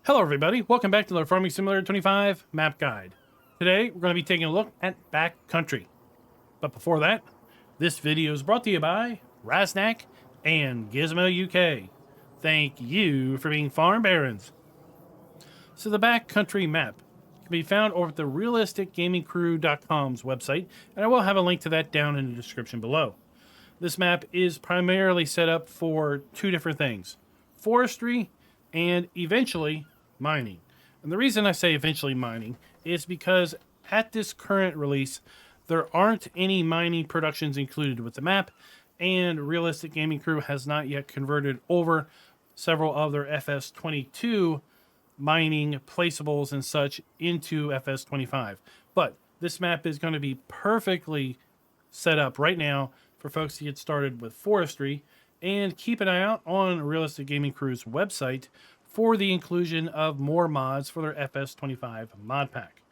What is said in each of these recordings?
Hello everybody, welcome back to the Farming Simulator 25 map guide. Today we're going to be taking a look at backcountry. But before that, this video is brought to you by Rasnack and Gizmo UK. Thank you for being farm barons. So the backcountry map can be found over at the realisticgamingcrew.com's website, and I will have a link to that down in the description below. This map is primarily set up for two different things: forestry and eventually mining. And the reason I say eventually mining is because at this current release, there aren't any mining productions included with the map, and Realistic Gaming Crew has not yet converted over several of their FS22 mining placeables and such into FS25. But this map is going to be perfectly set up right now for folks to get started with forestry, and keep an eye out on Realistic Gaming Crew's website for the inclusion of more mods for their FS25 mod pack.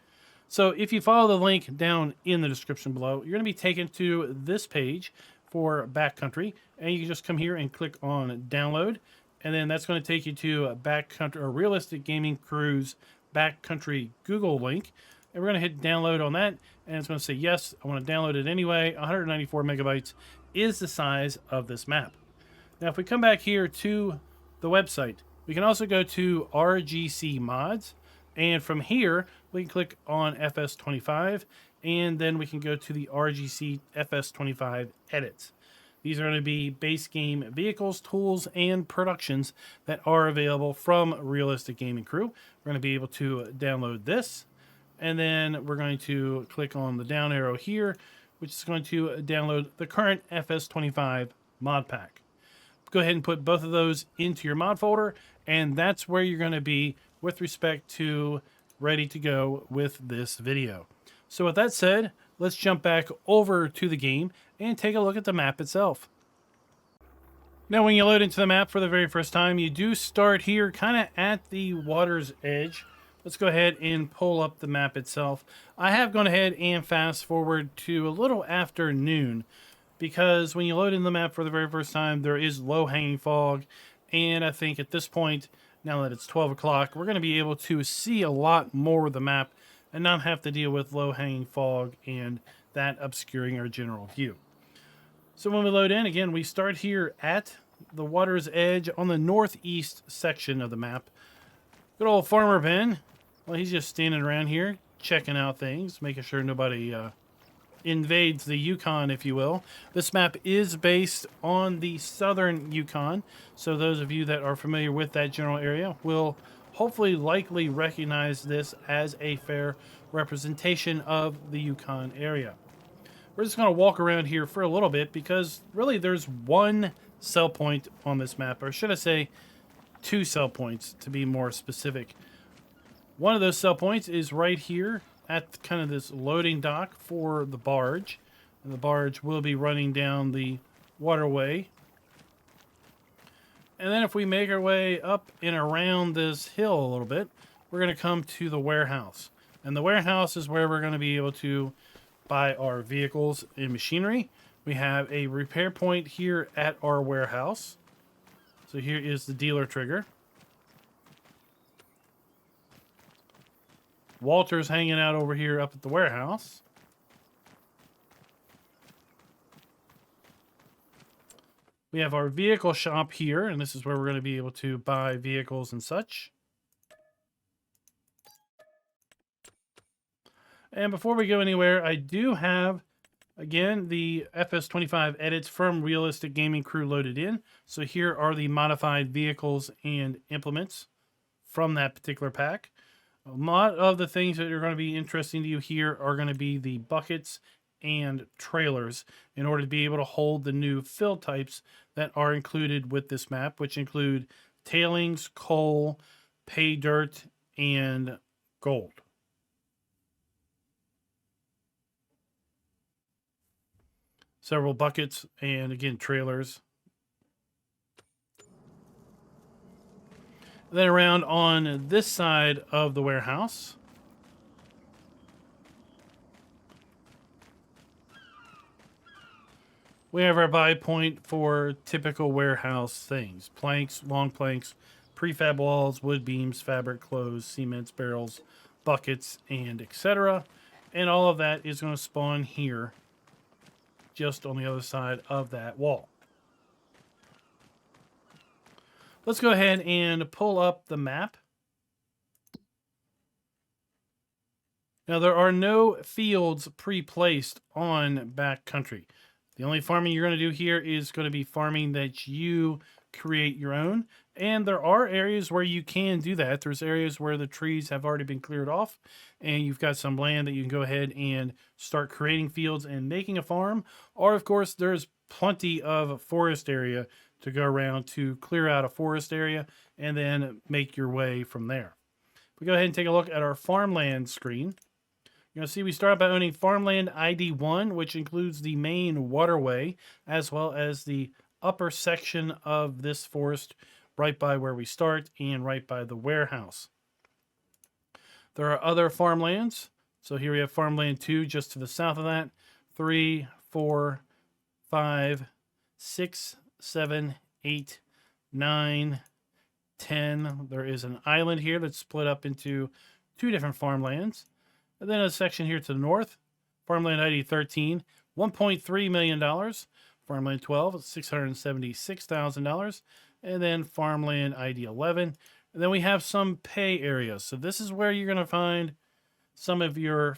So if you follow the link down in the description below, you're going to be taken to this page for backcountry, and you can just come here and click on download, and then that's going to take you to backcountry or Realistic Gaming Crew's backcountry Google link, and we're going to hit download on that, and it's going to say yes, I want to download it anyway. 194 megabytes is the size of this map. Now if we come back here to the website, we can also go to RGC mods, and from here we can click on FS25, and then we can go to the RGC FS25 edits. These are going to be base game vehicles, tools, and productions that are available from Realistic Gaming Crew. We're going to be able to download this, and then we're going to click on the down arrow here, which is going to download the current FS25 mod pack. Go ahead and put both of those into your mod folder, and that's where you're going to be with respect to ready to go with this video. So with that said, let's jump back over to the game and take a look at the map itself. Now when you load into the map for the very first time, you do start here kind of at the water's edge. Let's go ahead and pull up the map itself. I have gone ahead and fast forward to a little after noon, because when you load in the map for the very first time, there is low-hanging fog, and I think at this point, now that it's 12 o'clock, we're going to be able to see a lot more of the map and not have to deal with low-hanging fog and that obscuring our general view. So when we load in, again, we start here at the water's edge on the northeast section of the map. Good old Farmer Ben. Well, he's just standing around here checking out things, making sure nobody invades the Yukon, if you will. This map is based on the southern Yukon, so those of you that are familiar with that general area will hopefully likely recognize this as a fair representation of the Yukon area. We're just going to walk around here for a little bit, because really there's one sell point on this map, or should I say two sell points to be more specific. One of those sell points is right here at kind of this loading dock for the barge, and the barge will be running down the waterway. And then if we make our way up and around this hill a little bit, we're going to come to the warehouse, and the warehouse is where we're going to be able to buy our vehicles and machinery. We have a repair point here at our warehouse, so here is the dealer trigger. Walter's hanging out over here up at the warehouse. We have our vehicle shop here, and this is where we're going to be able to buy vehicles and such. And before we go anywhere, I do have, again, the FS25 edits from Realistic Gaming Crew loaded in. So here are the modified vehicles and implements from that particular pack. A lot of the things that are going to be interesting to you here are going to be the buckets and trailers in order to be able to hold the new fill types that are included with this map, which include tailings, coal, pay dirt, and gold. Several buckets and, again, trailers. Then around on this side of the warehouse, we have our buy point for typical warehouse things: planks, long planks, prefab walls, wood beams, fabric, clothes, cements, barrels, buckets, and etc. And all of that is going to spawn here, just on the other side of that wall. Let's go ahead and pull up the map. Now, there are no fields pre-placed on backcountry. The only farming you're going to do here is going to be farming that you create your own. And there are areas where you can do that. There's areas where the trees have already been cleared off and you've got some land that you can go ahead and start creating fields and making a farm. Or, of course, there's plenty of forest area to go around to clear out a forest area and then make your way from there. If we go ahead and take a look at our farmland screen, you're going to see we start by owning farmland ID 1, which includes the main waterway, as well as the upper section of this forest right by where we start and right by the warehouse. There are other farmlands. So here we have farmland 2 just to the south of that. 3, 4, 5, 6, 7, 8, 9, 10. There is an island here that's split up into 2 different farmlands. And then a section here to the north, farmland ID 13, $1.3 million. Farmland 12, $676,000. And then farmland ID 11. And then we have some pay areas. So this is where you're going to find some of your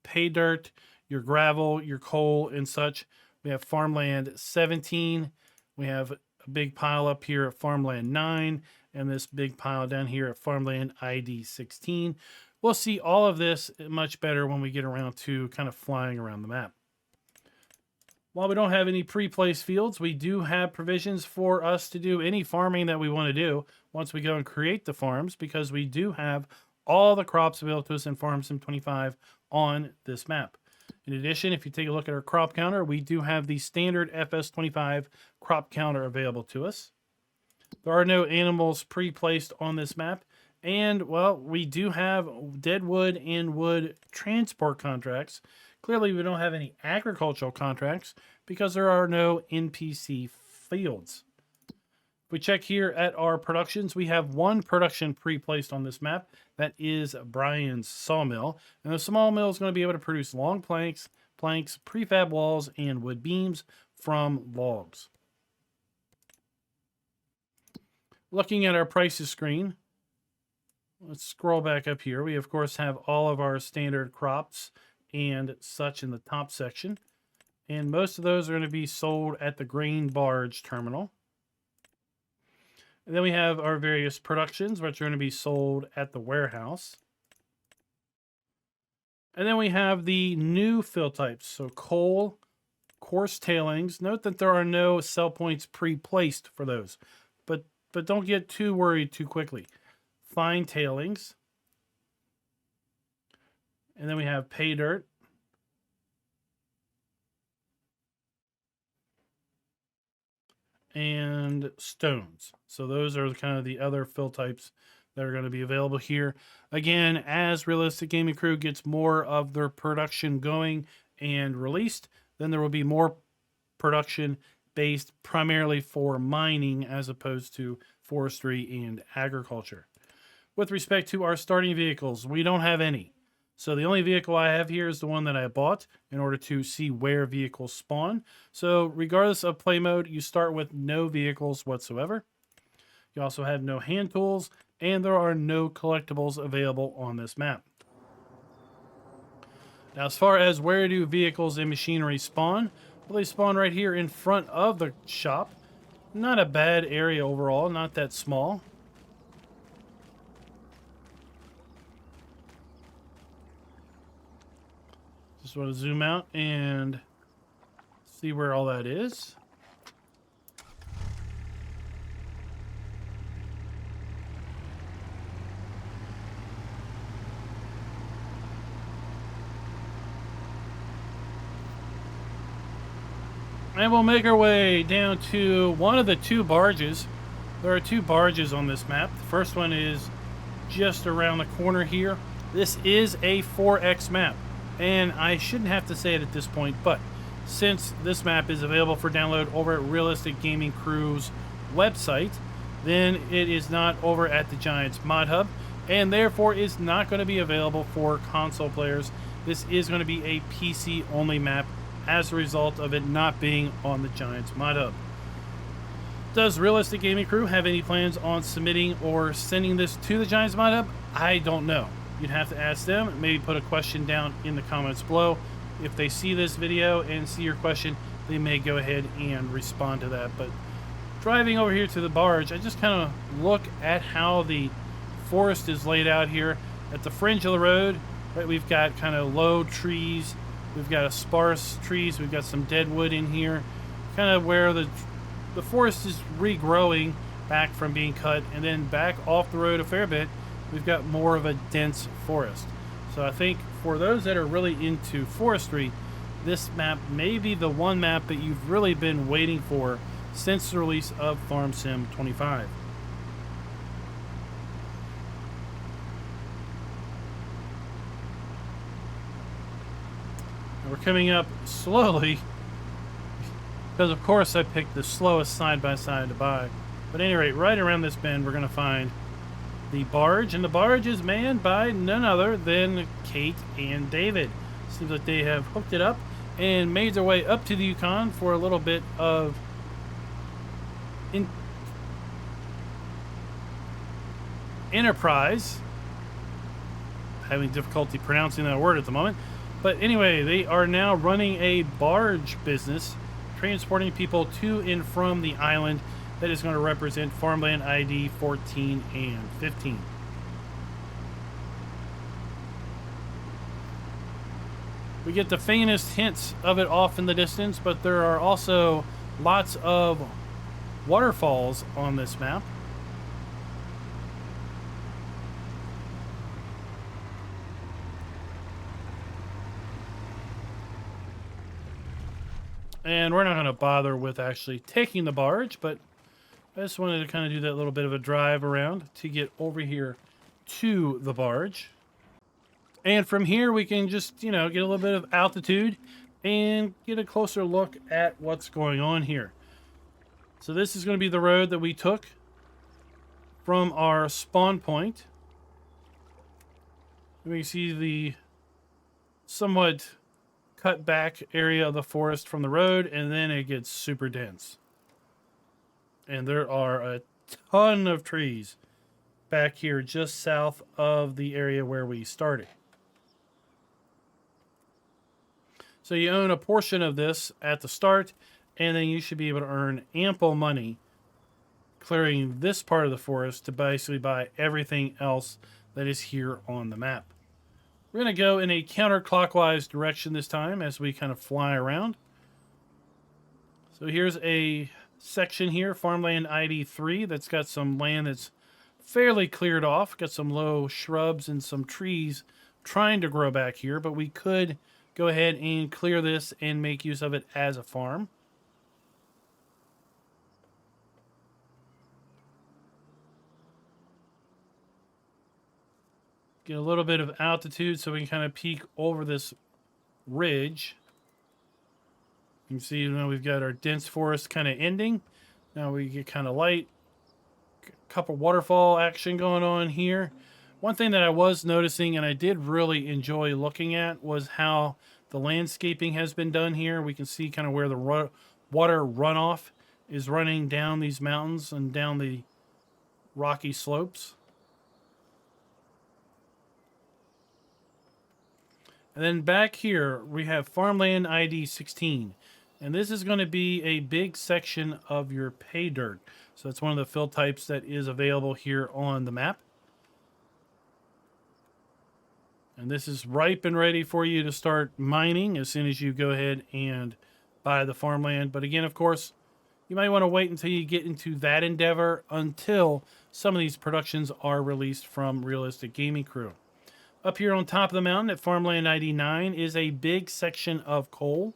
pay dirt, your gravel, your coal, and such. We have farmland 17. We have a big pile up here at farmland 9. And this big pile down here at farmland ID 16. We'll see all of this much better when we get around to kind of flying around the map. While we don't have any pre-placed fields, we do have provisions for us to do any farming that we want to do once we go and create the farms, because we do have all the crops available to us in Farm Sim 25 on this map. In addition, if you take a look at our crop counter, we do have the standard FS25 crop counter available to us. There are no animals pre-placed on this map. And, well, we do have dead wood and wood transport contracts. Clearly, we don't have any agricultural contracts because there are no NPC fields. If we check here at our productions, we have 1 production pre-placed on this map. That is Brian's sawmill. And the sawmill is going to be able to produce long planks, prefab walls, and wood beams from logs. Looking at our prices screen, let's scroll back up here. We, of course, have all of our standard crops and such in the top section. And most of those are going to be sold at the grain barge terminal. And then we have our various productions, which are going to be sold at the warehouse. And then we have the new fill types. So coal, coarse tailings. Note that there are no sell points pre-placed for those. But don't get too worried too quickly. Fine tailings. And then we have pay dirt. And stones. So those are kind of the other fill types that are going to be available here. Again, as Realistic Gaming Crew gets more of their production going and released, then there will be more production based primarily for mining as opposed to forestry and agriculture. With respect to our starting vehicles, we don't have any. So the only vehicle I have here is the one that I bought in order to see where vehicles spawn. So regardless of play mode, you start with no vehicles whatsoever. You also have no hand tools, and there are no collectibles available on this map. Now, as far as where do vehicles and machinery spawn, well, they spawn right here in front of the shop. Not a bad area overall, not that small. Just want to zoom out and see where all that is. And we'll make our way down to one of the 2 barges. There are 2 barges on this map. The first one is just around the corner here. This is a 4X map. And I shouldn't have to say it at this point, but since this map is available for download over at Realistic Gaming Crew's website, then it is not over at the Giants Mod Hub, and therefore is not going to be available for console players. This is going to be a PC only map as a result of it not being on the Giants Mod Hub. Does Realistic Gaming Crew have any plans on submitting or sending this to the Giants Mod Hub? I don't know. You'd have to ask them. Maybe put a question down in the comments below. If they see this video and see your question, they may go ahead and respond to that. But driving over here to the barge, I just kind of look at how the forest is laid out here. At the fringe of the road, right, we've got kind of low trees. We've got a sparse trees. We've got some dead wood in here. Kind of where the forest is regrowing back from being cut. And then back off the road a fair bit, we've got more of a dense forest. So I think for those that are really into forestry, this map may be the one map that you've really been waiting for since the release of Farm Sim 25. We're coming up slowly because of course I picked the slowest side-by-side to buy. But at any rate, right around this bend we're going to find the barge, and the barge is manned by none other than Kate and David. Seems like they have hooked it up and made their way up to the Yukon for a little bit of enterprise. Having difficulty pronouncing that word at the moment. But anyway, they are now running a barge business, transporting people to and from the island that is going to represent Farmland ID 14 and 15. We get the faintest hints of it off in the distance, but there are also lots of waterfalls on this map. And we're not going to bother with actually taking the barge, but I just wanted to kind of do that little bit of a drive around to get over here to the barge. And from here we can just, you know, get a little bit of altitude and get a closer look at what's going on here. So this is going to be the road that we took from our spawn point. We can see the somewhat cut back area of the forest from the road, and then it gets super dense. And there are a ton of trees back here just south of the area where we started. So you own a portion of this at the start, and then you should be able to earn ample money clearing this part of the forest to basically buy everything else that is here on the map. We're going to go in a counterclockwise direction this time as we kind of fly around. So here's a section here, Farmland ID 3, that's got some land that's fairly cleared off. Got some low shrubs and some trees trying to grow back here, but we could go ahead and clear this and make use of it as a farm. Get a little bit of altitude so we can kind of peek over this ridge. You can see, you know, we've got our dense forest kind of ending. Now we get kind of light. A couple waterfall action going on here. One thing that I was noticing and I did really enjoy looking at was how the landscaping has been done here. We can see kind of where the water runoff is running down these mountains and down the rocky slopes. And then back here, we have Farmland ID 16. And this is going to be a big section of your pay dirt. So that's one of the fill types that is available here on the map. And this is ripe and ready for you to start mining as soon as you go ahead and buy the farmland. But again, of course, you might want to wait until you get into that endeavor until some of these productions are released from Realistic Gaming Crew. Up here on top of the mountain at Farmland ID 9 is a big section of coal.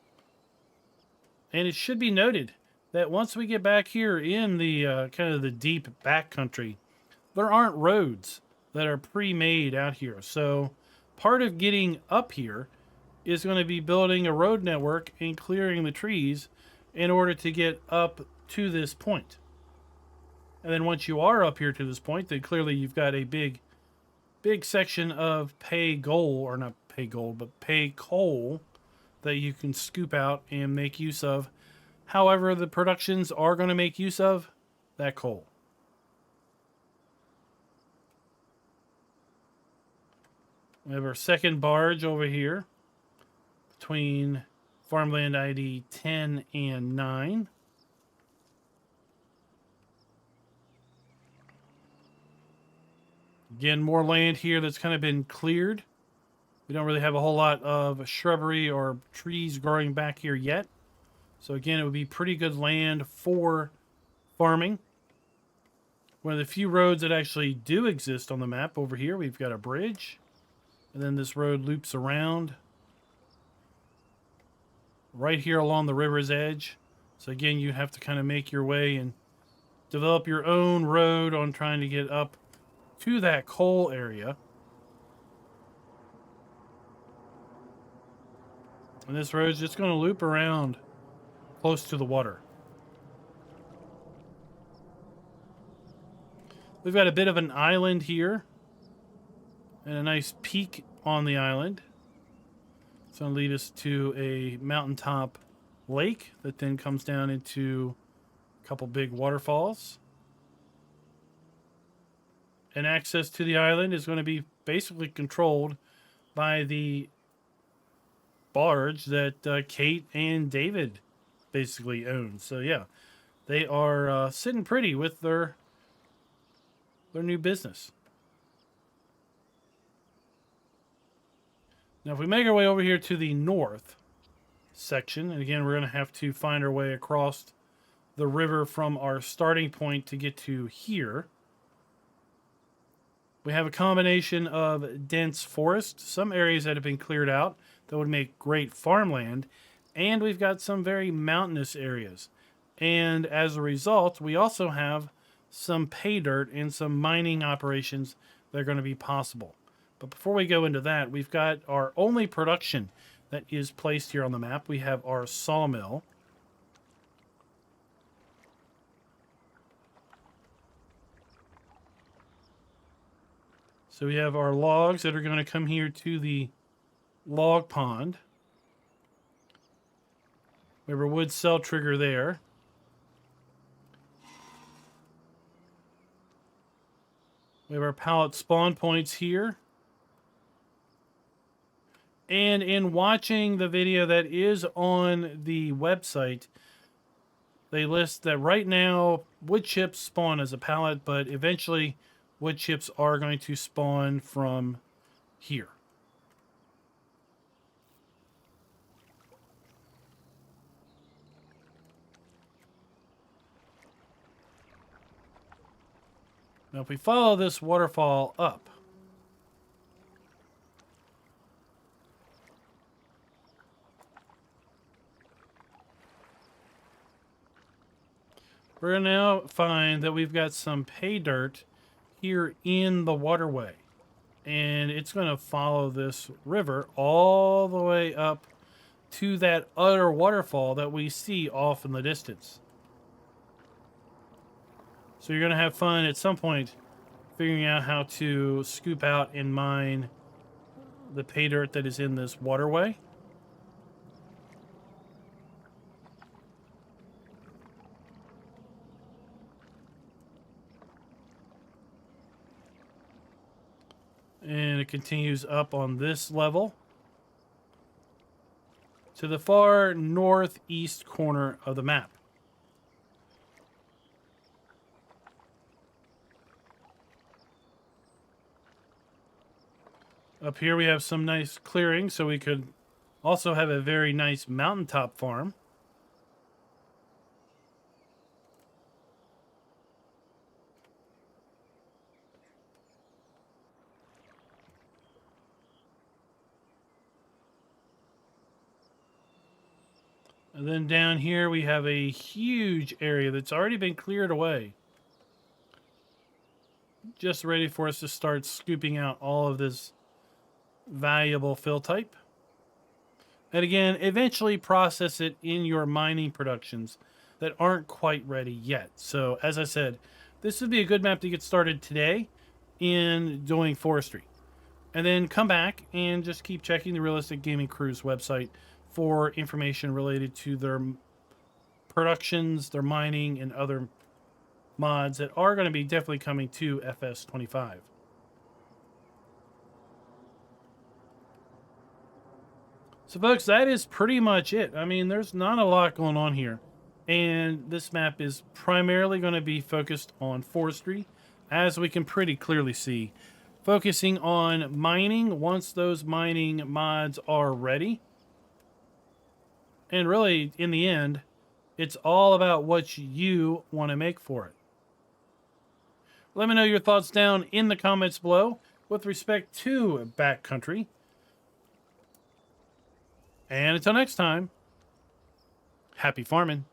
And it should be noted that once we get back here in the kind of the deep backcountry, there aren't roads that are pre-made out here. So part of getting up here is going to be building a road network and clearing the trees in order to get up to this point. And then once you are up here to this point, then clearly you've got a big section of pay gold, or not pay gold, but pay coal that you can scoop out and make use of. However, the productions are going to make use of that coal. We have our second barge over here between farmland ID 10 and 9. Again, more land here that's kind of been cleared. We don't really have a whole lot of shrubbery or trees growing back here yet. So again, it would be pretty good land for farming. One of the few roads that actually do exist on the map over here, we've got a bridge. And then this road loops around right here along the river's edge. So again, you have to kind of make your way and develop your own road on trying to get up to that coal area. And this road's just going to loop around close to the water. We've got a bit of an island here and a nice peak on the island. It's going to lead us to a mountaintop lake that then comes down into a couple big waterfalls. And access to the island is going to be basically controlled by the barge that Kate and David basically own. So yeah, they are sitting pretty with their new business. Now, if we make our way over here to the north section, and again, we're going to have to find our way across the river from our starting point to get to here. We have a combination of dense forest, some areas that have been cleared out that would make great farmland, and we've got some very mountainous areas. And as a result, we also have some pay dirt and some mining operations that are going to be possible. But before we go into that, we've got our only production that is placed here on the map. We have our sawmill. So we have our logs that are going to come here to the log pond. We have our wood cell trigger there. We have our pallet spawn points here. And in watching the video that is on the website, they list that right now wood chips spawn as a pallet, but eventually wood chips are going to spawn from here. Now, if we follow this waterfall up, we're going to now find that we've got some pay dirt here in the waterway. And it's going to follow this river all the way up to that other waterfall that we see off in the distance. So you're going to have fun at some point figuring out how to scoop out and mine the pay dirt that is in this waterway. And it continues up on this level to the far northeast corner of the map. Up here we have some nice clearing, so we could also have a very nice mountaintop farm. And then down here we have a huge area that's already been cleared away. Just ready for us to start scooping out all of this valuable fill type. And again, eventually process it in your mining productions that aren't quite ready yet. So as I said, this would be a good map to get started today in doing forestry. And then come back and just keep checking the Realistic Gaming Crew's website for information related to their productions, their mining, and other mods that are going to be definitely coming to FS25. So folks, that is pretty much it. I mean, there's not a lot going on here. And this map is primarily going to be focused on forestry, as we can pretty clearly see. Focusing on mining once those mining mods are ready. And really, in the end, it's all about what you want to make for it. Let me know your thoughts down in the comments below with respect to backcountry. And until next time, happy farming.